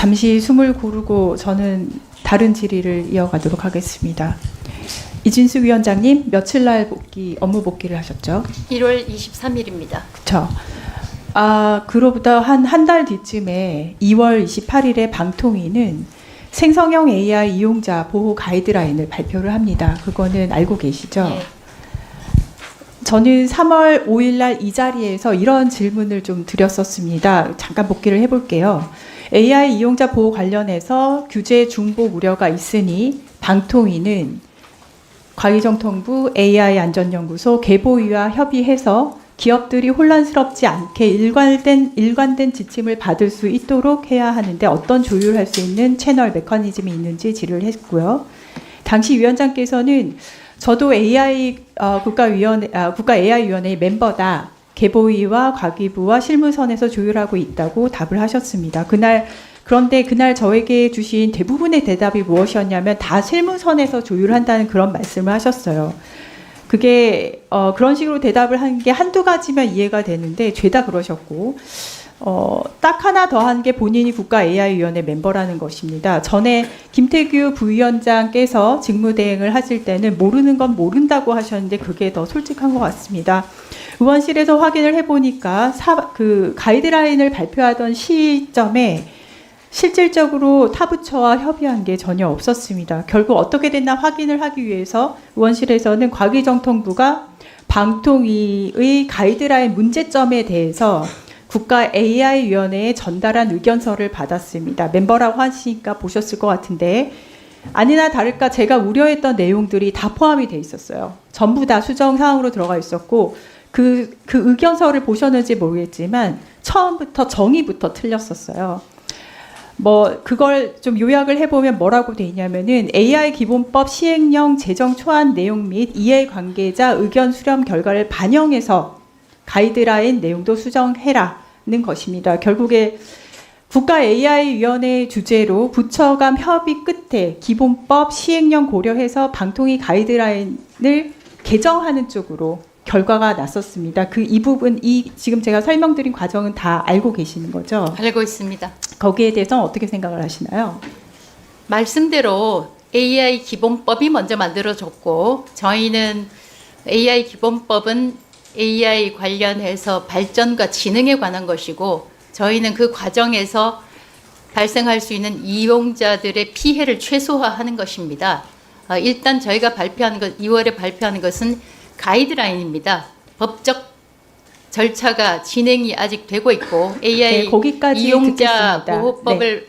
잠시 숨을 고르고 저는 다른 질의를 이어가도록 하겠습니다. 이진숙 위원장님, 며칠 날 업무 복귀를 하셨죠? 1월 23일입니다. 그렇죠. 그로부터 한 달 뒤쯤에 2월 28일에 방통위는 생성형 AI 이용자 보호 가이드라인을 발표를 합니다. 그거는 알고 계시죠? 네. 저는 3월 5일 날 이 자리에서 이런 질문을 좀 드렸었습니다. 잠깐 복기를 해볼게요. AI 이용자 보호 관련해서 규제 중복 우려가 있으니 방통위는 과기정통부 AI안전연구소 개보위와 협의해서 기업들이 혼란스럽지 않게 일관된 지침을 받을 수 있도록 해야 하는데 어떤 조율할 수 있는 채널 메커니즘이 있는지 질의를 했고요. 당시 위원장께서는 저도 국가 AI위원회 멤버다. 개보위와 과기부와 실무선에서 조율하고 있다고 답을 하셨습니다. 그런데 그날 저에게 주신 대부분의 대답이 무엇이었냐면 다 실무선에서 조율한다는 그런 말씀을 하셨어요. 그게 그런 식으로 대답을 한 게 한두 가지면 이해가 되는데 죄다 그러셨고 딱 하나 더 한 게 본인이 국가 AI위원회 멤버라는 것입니다. 전에 김태규 부위원장께서 직무대행을 하실 때는 모르는 건 모른다고 하셨는데 그게 더 솔직한 것 같습니다. 의원실에서 확인을 해보니까 그 가이드라인을 발표하던 시점에 실질적으로 타부처와 협의한 게 전혀 없었습니다. 결국 어떻게 됐나 확인을 하기 위해서 의원실에서는 과기정통부가 방통위의 가이드라인 문제점에 대해서 국가 AI위원회에 전달한 의견서를 받았습니다. 멤버라고 하시니까 보셨을 것 같은데 아니나 다를까 제가 우려했던 내용들이 다 포함이 돼 있었어요. 전부 다 수정 사항으로 들어가 있었고 그 의견서를 보셨는지 모르겠지만 처음부터 정의부터 틀렸었어요. 그걸 좀 요약을 해보면 뭐라고 돼 있냐면은 AI 기본법 시행령 제정 초안 내용 및 이해관계자 의견 수렴 결과를 반영해서 가이드라인 내용도 수정해라는 것입니다. 결국에 국가 AI위원회 주재로 부처 간 협의 끝에 기본법 시행령 고려해서 방통위 가이드라인을 개정하는 쪽으로 결과가 났었습니다. 이 부분, 지금 제가 설명드린 과정은 다 알고 계시는 거죠? 알고 있습니다. 거기에 대해서 어떻게 생각을 하시나요? 말씀대로 AI 기본법이 먼저 만들어졌고 저희는 AI 기본법은 AI 관련해서 발전과 지능에 관한 것이고 저희는 그 과정에서 발생할 수 있는 이용자들의 피해를 최소화하는 것입니다. 일단 저희가 2월에 발표하는 것은 가이드라인입니다. 법적 절차가 진행이 아직 되고 있고 AI 거기까지 이용자 듣겠습니다. 보호법을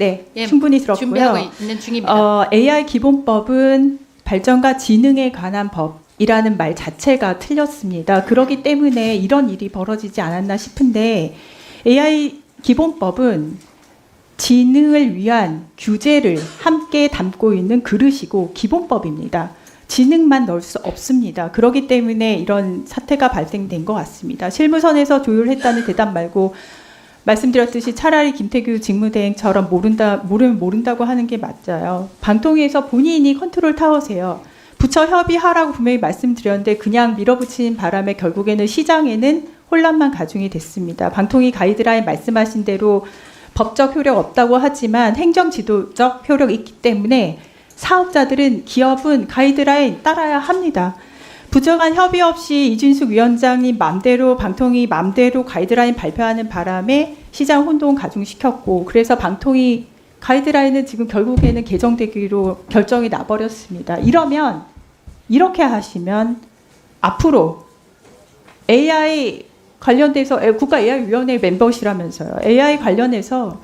충분히 들었고요. 준비하고 있는 중입니다. AI 기본법은 발전과 지능에 관한 법이라는 말 자체가 틀렸습니다. 그렇기 때문에 이런 일이 벌어지지 않았나 싶은데 AI 기본법은 지능을 위한 규제를 함께 담고 있는 그릇이고 기본법입니다. 지능만 넣을 수 없습니다. 그렇기 때문에 이런 사태가 발생된 것 같습니다. 실무선에서 조율했다는 대답 말고 말씀드렸듯이 차라리 김태규 직무대행처럼 모른다고 하는 게 맞아요. 방통위에서 본인이 컨트롤 타워세요. 부처 협의하라고 분명히 말씀드렸는데 그냥 밀어붙이는 바람에 결국에는 시장에는 혼란만 가중이 됐습니다. 방통위 가이드라인 말씀하신 대로 법적 효력 없다고 하지만 행정지도적 효력이 있기 때문에 사업자들은 기업은 가이드라인 따라야 합니다. 부적한 협의 없이 이진숙 위원장님 맘대로 방통위 맘대로 가이드라인 발표하는 바람에 시장 혼동 가중시켰고 그래서 방통위 가이드라인은 지금 결국에는 개정되기로 결정이 나버렸습니다. 이렇게 하시면 앞으로 AI 관련돼서 국가 AI위원회 멤버시라면서요. AI 관련해서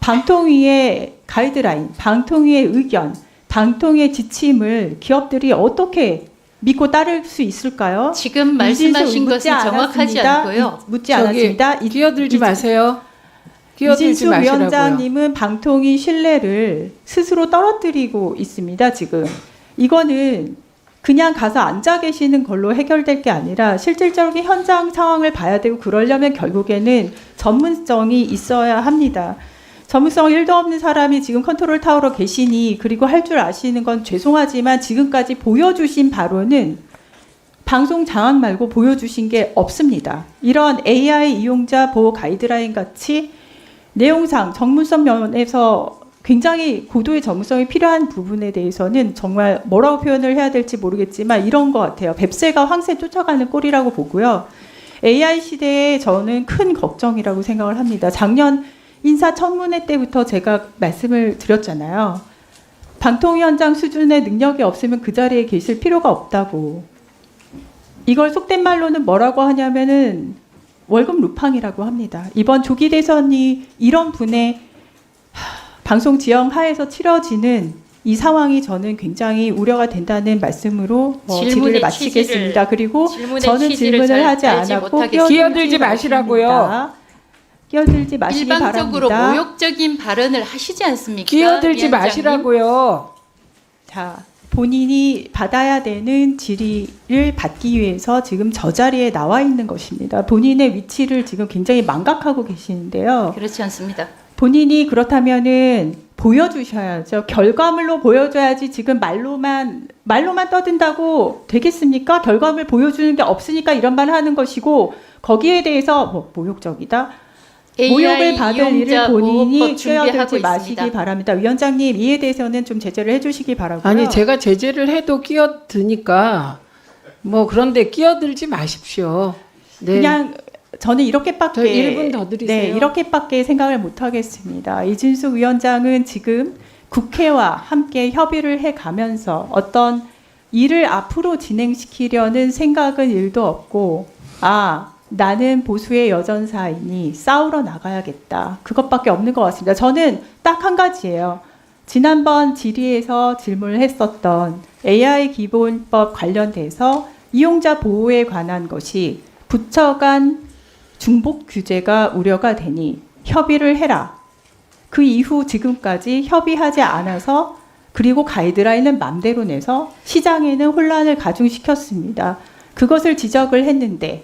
방통위의 가이드라인, 방통위의 의견, 방통위의 지침을 기업들이 어떻게 믿고 따를 수 있을까요? 지금 말씀하신 것은 정확하지 않고요. 묻지 않았습니다. 끼어들지 마세요. 이진숙 위원장님은 방통위 신뢰를 스스로 떨어뜨리고 있습니다. 지금 이거는 그냥 가서 앉아 계시는 걸로 해결될 게 아니라 실질적인 현장 상황을 봐야 되고 그러려면 결국에는 전문성이 있어야 합니다. 전문성 1도 없는 사람이 지금 컨트롤 타워로 계시니 그리고 할 줄 아시는 건 죄송하지만 지금까지 보여주신 바로는 방송 장악 말고 보여주신 게 없습니다. 이런 AI 이용자 보호 가이드라인 같이 내용상 전문성 면에서 굉장히 고도의 전문성이 필요한 부분에 대해서는 정말 뭐라고 표현을 해야 될지 모르겠지만 이런 것 같아요. 뱁새가 황새 쫓아가는 꼴이라고 보고요. AI 시대에 저는 큰 걱정이라고 생각을 합니다. 작년 인사청문회 때부터 제가 말씀을 드렸잖아요. 방통위원장 수준의 능력이 없으면 그 자리에 계실 필요가 없다고. 이걸 속된 말로는 뭐라고 하냐면은 월급 루팡이라고 합니다. 이번 조기 대선이 이런 분의 방송 지형 하에서 치러지는 이 상황이 저는 굉장히 우려가 된다는 말씀으로 질의를 마치겠습니다. 그리고 저는 질문을 하지 않았고 끼어들지 마시라고요. 끼어들지 마시기 일방적으로 바랍니다. 모욕적인 발언을 하시지 않습니까? 끼어들지 위원장님? 마시라고요. 자, 본인이 받아야 되는 질의를 받기 위해서 지금 저 자리에 나와 있는 것입니다. 본인의 위치를 지금 굉장히 망각하고 계시는데요. 그렇지 않습니다. 본인이 그렇다면은 보여주셔야죠. 결과물로 보여줘야지 지금 말로만 떠든다고 되겠습니까? 결과물 보여주는 게 없으니까 이런 말 하는 것이고 거기에 대해서 뭐 모욕적이다. 모욕을 받을 일을 본인이 끼어들지 마시기 바랍니다. 위원장님 이에 대해서는 좀 제재를 해주시기 바라고요. 아니 제가 제재를 해도 끼어드니까 뭐 그런데 끼어들지 마십시오. 네. 그냥 저는 저 이렇게밖에 1분 더 드리세요. 네, 이렇게밖에 생각을 못 하겠습니다. 이진숙 위원장은 지금 국회와 함께 협의를 해가면서 어떤 일을 앞으로 진행시키려는 생각은 일도 없고 나는 보수의 여전사이니 싸우러 나가야겠다. 그것밖에 없는 것 같습니다. 저는 딱 한 가지예요. 지난번 질의에서 질문을 했었던 AI 기본법 관련돼서 이용자 보호에 관한 것이 부처 간 중복 규제가 우려가 되니 협의를 해라. 그 이후 지금까지 협의하지 않아서 그리고 가이드라인은 맘대로 내서 시장에는 혼란을 가중시켰습니다. 그것을 지적을 했는데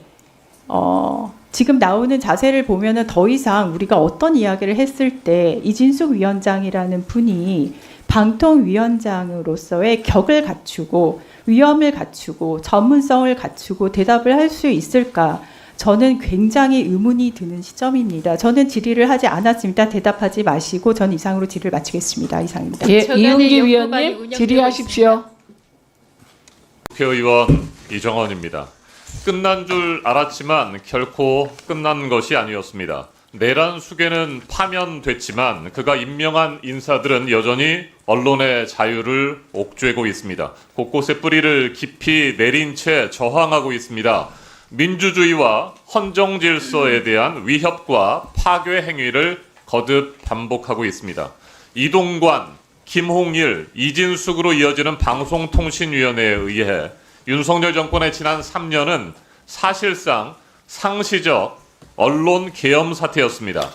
지금 나오는 자세를 보면은 더 이상 우리가 어떤 이야기를 했을 때 이진숙 위원장이라는 분이 방통위원장으로서의 격을 갖추고 위엄을 갖추고 전문성을 갖추고 대답을 할 수 있을까? 저는 굉장히 의문이 드는 시점입니다. 저는 질의를 하지 않았습니다. 대답하지 마시고 전 이상으로 질의를 마치겠습니다. 이상입니다. 예, 저간의 이은기 연구반이 위원님 운영되고 질의하십시오. 국회의원 이정원입니다. 끝난 줄 알았지만 결코 끝난 것이 아니었습니다. 내란 수계는 파면됐지만 그가 임명한 인사들은 여전히 언론의 자유를 옥죄고 있습니다. 곳곳에 뿌리를 깊이 내린 채 저항하고 있습니다. 민주주의와 헌정 질서에 대한 위협과 파괴 행위를 거듭 반복하고 있습니다. 이동관, 김홍일, 이진숙으로 이어지는 방송통신위원회에 의해 윤석열 정권의 지난 3년은 사실상 상시적 언론 계엄 사태였습니다.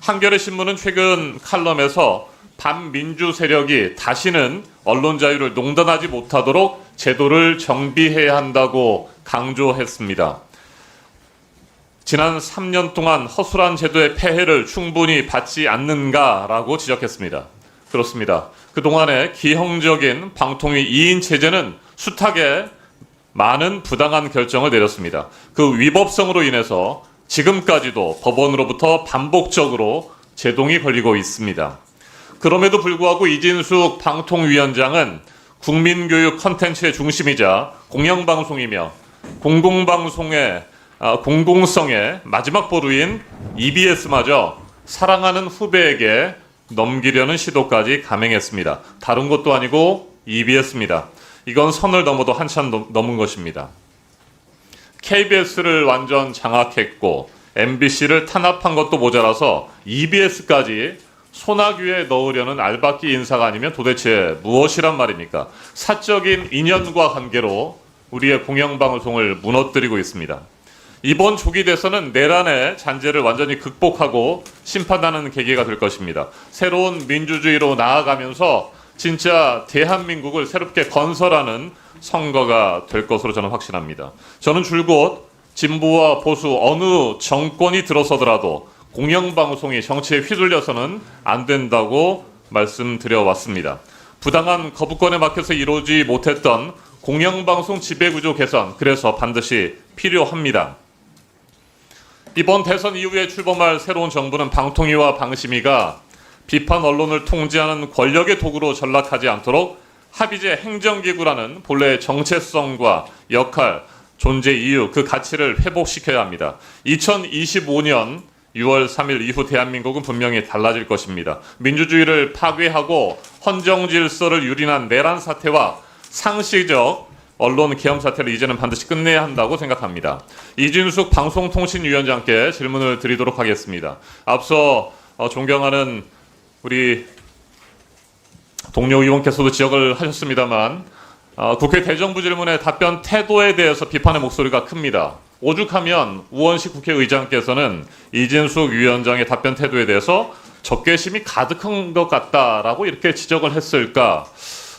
한겨레 신문은 최근 칼럼에서 반민주 세력이 다시는 언론 자유를 농단하지 못하도록 제도를 정비해야 한다고 강조했습니다. 지난 3년 동안 허술한 제도의 폐해를 충분히 받지 않는가라고 지적했습니다. 그렇습니다. 그동안의 기형적인 방통위 2인 체제는 숱하게 많은 부당한 결정을 내렸습니다. 그 위법성으로 인해서 지금까지도 법원으로부터 반복적으로 제동이 걸리고 있습니다. 그럼에도 불구하고 이진숙 방통위원장은 국민교육 컨텐츠의 중심이자 공영방송이며 공공방송의 공공성의 마지막 보루인 EBS마저 사랑하는 후배에게 넘기려는 시도까지 감행했습니다. 다른 것도 아니고 EBS입니다. 이건 선을 넘어도 한참 넘은 것입니다. KBS를 완전 장악했고 MBC를 탄압한 것도 모자라서 EBS까지 소나귀에 넣으려는 알박기 인사가 아니면 도대체 무엇이란 말입니까? 사적인 인연과 관계로 우리의 공영방송을 무너뜨리고 있습니다. 이번 조기 대선은 내란의 잔재를 완전히 극복하고 심판하는 계기가 될 것입니다. 새로운 민주주의로 나아가면서 진짜 대한민국을 새롭게 건설하는 선거가 될 것으로 저는 확신합니다. 저는 줄곧 진보와 보수 어느 정권이 들어서더라도 공영방송이 정치에 휘둘려서는 안 된다고 말씀드려왔습니다. 부당한 거부권에 막혀서 이루어지지 못했던 공영방송 지배구조 개선, 그래서 반드시 필요합니다. 이번 대선 이후에 출범할 새로운 정부는 방통위와 방심위가 비판 언론을 통제하는 권력의 도구로 전락하지 않도록 합의제 행정기구라는 본래의 정체성과 역할, 존재 이유, 그 가치를 회복시켜야 합니다. 2025년 6월 3일 이후 대한민국은 분명히 달라질 것입니다. 민주주의를 파괴하고 헌정 질서를 유린한 내란 사태와 상시적 언론 계엄 사태를 이제는 반드시 끝내야 한다고 생각합니다. 이준숙 방송통신위원장께 질문을 드리도록 하겠습니다. 앞서 존경하는 우리 동료 의원께서도 지적을 하셨습니다만 국회 대정부 질문의 답변 태도에 대해서 비판의 목소리가 큽니다. 오죽하면 우원식 국회의장께서는 이진숙 위원장의 답변 태도에 대해서 적개심이 가득한 것 같다라고 이렇게 지적을 했을까?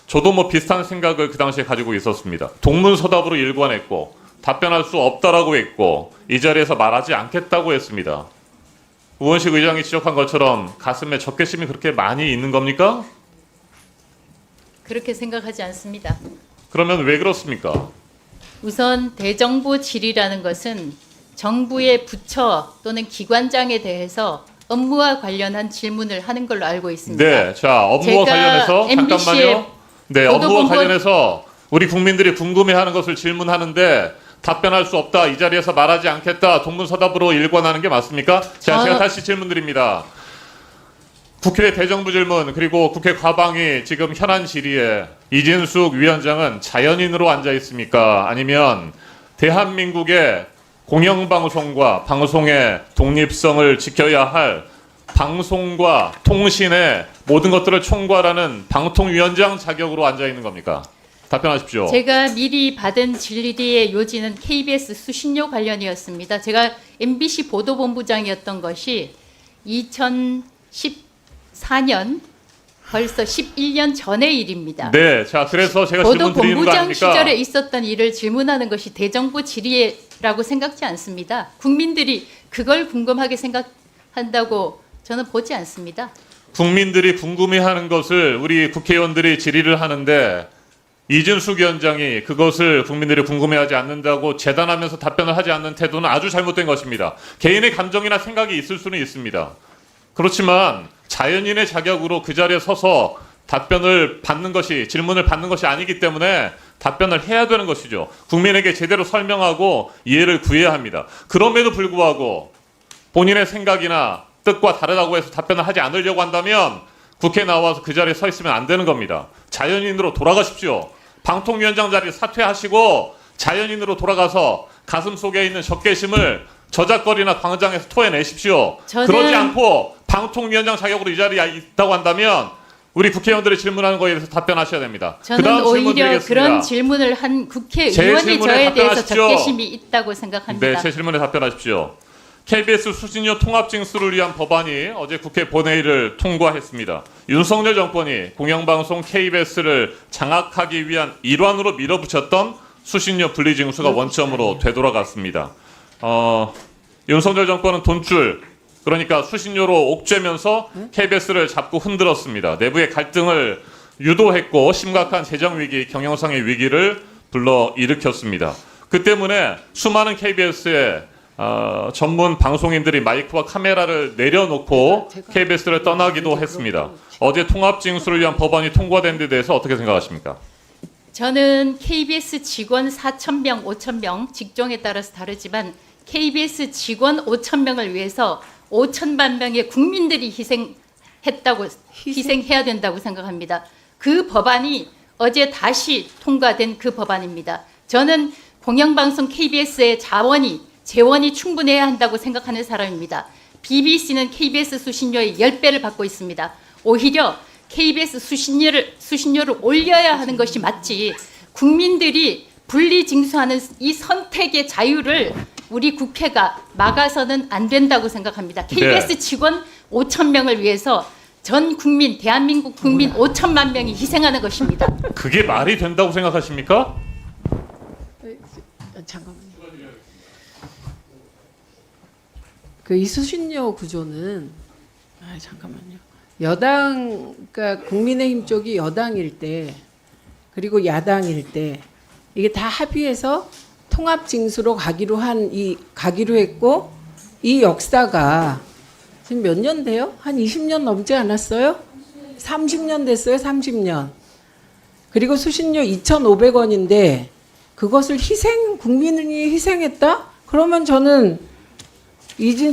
저도 뭐 비슷한 생각을 그 당시에 가지고 있었습니다. 동문서답으로 일관했고 답변할 수 없다라고 했고 이 자리에서 말하지 않겠다고 했습니다. 우원식 의장이 지적한 것처럼 가슴에 적개심이 그렇게 많이 있는 겁니까? 그렇게 생각하지 않습니다. 그러면 왜 그렇습니까? 우선 대정부 질의라는 것은 정부의 부처 또는 기관장에 대해서 업무와 관련한 질문을 하는 걸로 알고 있습니다. 네, 자 업무와 제가 관련해서 MBC 의 잠깐만요. 네, 업무와 보도본부- 관련해서 우리 국민들이 궁금해하는 것을 질문하는데 답변할 수 없다, 이 자리에서 말하지 않겠다, 동문서답으로 일관하는 게 맞습니까? 자, 제가 다시 질문드립니다. 국회 대정부 질문 그리고 국회 과방위 지금 현안 질의에 이진숙 위원장은 자연인으로 앉아 있습니까? 아니면 대한민국의 공영방송과 방송의 독립성을 지켜야 할 방송과 통신의 모든 것들을 총괄하는 방통위원장 자격으로 앉아 있는 겁니까? 답변하십시오. 제가 미리 받은 질의의 요지는 KBS 수신료 관련이었습니다. 제가 MBC 보도본부장이었던 것이 2014년 벌써 11년 전의 일입니다. 네, 자 그래서 제가 질문 드리는 거 보도본부장 아닙니까? 시절에 있었던 일을 질문하는 것이 대정부 질의라고 생각지 않습니다. 국민들이 그걸 궁금하게 생각한다고 저는 보지 않습니다. 국민들이 궁금해하는 것을 우리 국회의원들이 질의를 하는데 이준숙 위원장이 그것을 국민들이 궁금해하지 않는다고 재단하면서 답변을 하지 않는 태도는 아주 잘못된 것입니다. 개인의 감정이나 생각이 있을 수는 있습니다. 그렇지만 자연인의 자격으로 그 자리에 서서 답변을 받는 것이, 질문을 받는 것이 아니기 때문에 답변을 해야 되는 것이죠. 국민에게 제대로 설명하고 이해를 구해야 합니다. 그럼에도 불구하고 본인의 생각이나 뜻과 다르다고 해서 답변을 하지 않으려고 한다면 국회에 나와서 그 자리에 서 있으면 안 되는 겁니다. 자연인으로 돌아가십시오. 방통위원장 자리 사퇴하시고 자연인으로 돌아가서 가슴 속에 있는 적개심을 저작거리나 광장에서 토해내십시오. 그러지 않고 방통위원장 자격으로 이 자리에 있다고 한다면 우리 국회의원들이 질문하는 거에 대해서 답변하셔야 됩니다. 저는 그다음 질문 오히려 드리겠습니다. 그런 질문을 한 국회의원이 질문에 저에 대해서 답변하십시오. 적개심이 있다고 생각합니다. 네, 제 질문에 답변하십시오. KBS 수신료 통합 징수를 위한 법안이 어제 국회 본회의를 통과했습니다. 윤석열 정권이 공영방송 KBS를 장악하기 위한 일환으로 밀어붙였던 수신료 분리 징수가 원점으로 되돌아갔습니다. 윤석열 정권은 돈줄, 그러니까 수신료로 옥죄면서 KBS를 자꾸 흔들었습니다. 내부의 갈등을 유도했고 심각한 재정 위기, 경영상의 위기를 불러 일으켰습니다. 그 때문에 수많은 KBS의 전문 방송인들이 마이크와 카메라를 내려놓고 KBS를 떠나기도 했습니다. 어제 통합징수를 위한 법안이 통과된 데 대해서 어떻게 생각하십니까? 저는 KBS 직원 4,000명, 5,000명 직종에 따라서 다르지만 KBS 직원 5,000명을 위해서 5천만 명의 국민들이 희생해야 된다고 생각합니다. 그 법안이 어제 다시 통과된 그 법안입니다. 저는 공영방송 KBS의 재원이 충분해야 한다고 생각하는 사람입니다. BBC는 KBS 수신료의 10배를 받고 있습니다. 오히려 KBS 수신료를 올려야 하는 것이 맞지, 국민들이 분리징수하는 이 선택의 자유를 우리 국회가 막아서는 안 된다고 생각합니다. KBS 직원 5,000명을 위해서 전 국민, 대한민국 국민 5천만 명이 희생하는 것입니다. 그게 말이 된다고 생각하십니까? 잠깐만요. 그 이수신료 구조는 잠깐만요. 그러니까 국민의힘 쪽이 여당일 때 그리고 야당일 때 이게 다 합의해서 통합 징수로 가기로 했고 이 역사가 지금 몇 년 돼요? 한 20년 넘지 않았어요? 30년 됐어요, 30년. 그리고 수신료 2,500원인데 그것을 국민이 희생했다? 그러면 저는 이진숙